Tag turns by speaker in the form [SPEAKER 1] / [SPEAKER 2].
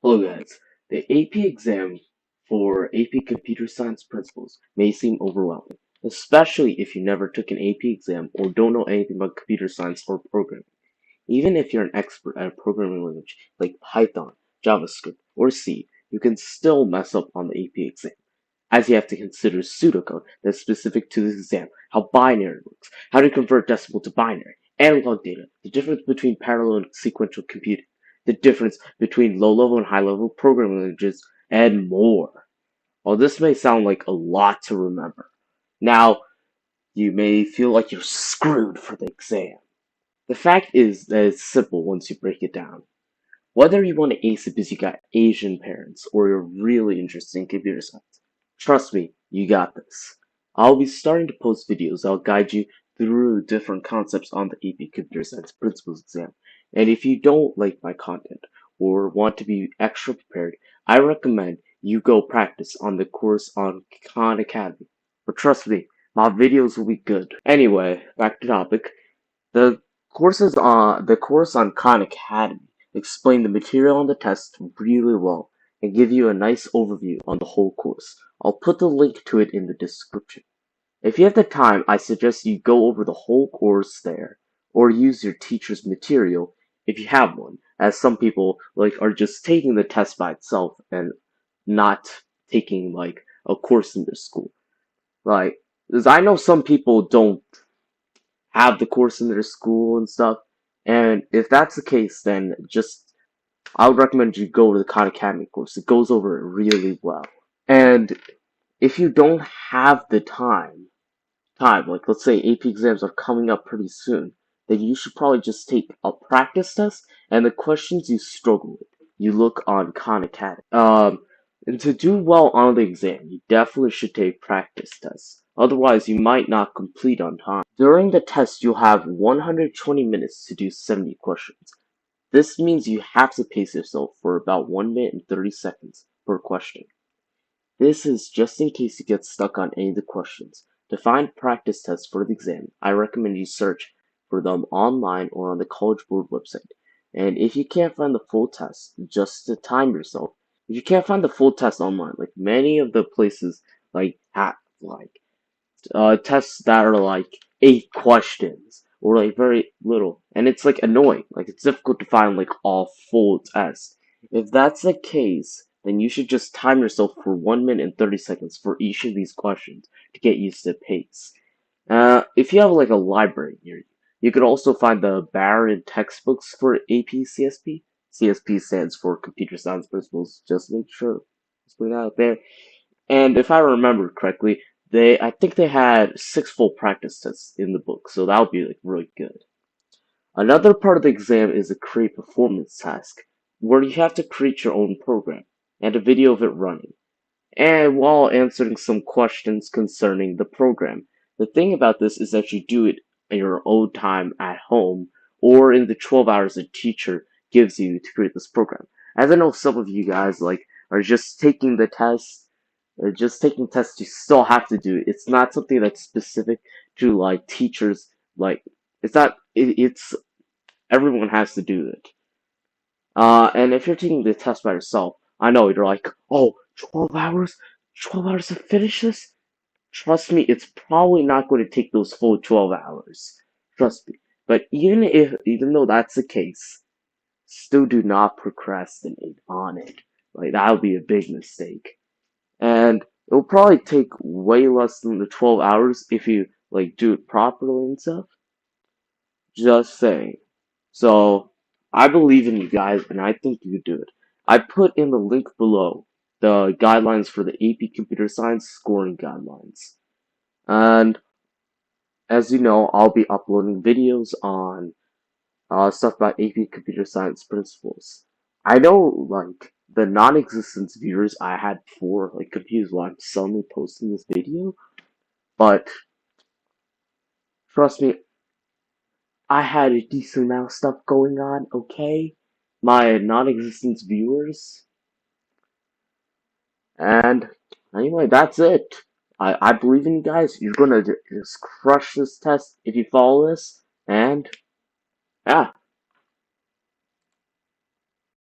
[SPEAKER 1] Hello guys, the AP exam for AP Computer Science Principles may seem overwhelming, especially if you never took an AP exam or don't know anything about computer science or programming. Even if you're an expert at a programming language like Python, JavaScript, or C, you can still mess up on the AP exam, as you have to consider pseudocode that's specific to this exam, how binary works, how to convert decimal to binary, analog data, the difference between parallel and sequential computing, the difference between low-level and high-level programming languages, and more. While this may sound like a lot to remember, now you may feel like you're screwed for the exam. The fact is that it's simple once you break it down. Whether you want to ace it because you got Asian parents or you're really interested in computer science, trust me, you got this. I'll be starting to post videos that'll guide you through different concepts on the AP Computer Science Principles exam. And if you don't like my content or want to be extra prepared, I recommend you go practice on the course on Khan Academy. But trust me, my videos will be good. Anyway, back to topic. The course on Khan Academy explain the material on the test really well and give you a nice overview on the whole course. I'll put the link to it in the description. If you have the time, I suggest you go over the whole course there, or use your teacher's material if you have one, as some people are just taking the test by itself and not taking a course in their school. Like, 'cause I know some people don't have the course in their school and stuff, and if that's the case, then I would recommend you go to the Khan Academy course. It goes over it really well. And if you don't have the time, like let's say AP exams are coming up pretty soon, then you should probably just take a practice test and the questions you struggle with, you look on Khan Academy. And to do well on the exam, you definitely should take practice tests. Otherwise, you might not complete on time. During the test, you'll have 120 minutes to do 70 questions. This means you have to pace yourself for about 1 minute and 30 seconds per question. This is just in case you get stuck on any of the questions. To find practice tests for the exam, I recommend you search for them online or on the College Board website. And if you can't find the full test, just to time yourself, if you can't find the full test online, like many of the places have tests that are like 8 questions or like very little, and it's like annoying. Like it's difficult to find like all full tests. If that's the case, then you should just time yourself for 1 minute and 30 seconds for each of these questions to get used to the pace. If you have like a library near you, you could also find the Barron textbooks for AP CSP. CSP stands for Computer Science Principles. Just make sure, just put it out there. And if I remember correctly, I think they had 6 full practice tests in the book, so that would be like really good. Another part of the exam is a create performance task, where you have to create your own program and a video of it running, and while answering some questions concerning the program. The thing about this is that you do it in your own time at home or in the 12 hours a teacher gives you to create this program. As I know some of you guys are just taking the test, just taking tests you still have to do. It's not something that's specific to like teachers. Like it's not. It's everyone has to do it. And if you're taking the test by yourself, I know you're like, oh, 12 hours, 12 hours to finish this. Trust me, it's probably not going to take those full 12 hours. Trust me. But even though that's the case, still do not procrastinate on it. Like that would be a big mistake. And it'll probably take way less than the 12 hours if you do it properly and stuff. Just saying. So I believe in you guys and I think you can do it. I put in the link below the guidelines for the AP Computer Science scoring guidelines. And as you know, I'll be uploading videos on stuff about AP Computer Science principles. I know, the non-existent viewers I had before, confused why I'm suddenly posting this video, but trust me, I had a decent amount of stuff going on, okay? My non-existent viewers. And anyway, that's it. I believe in you guys. You're gonna just crush this test if you follow this, and yeah.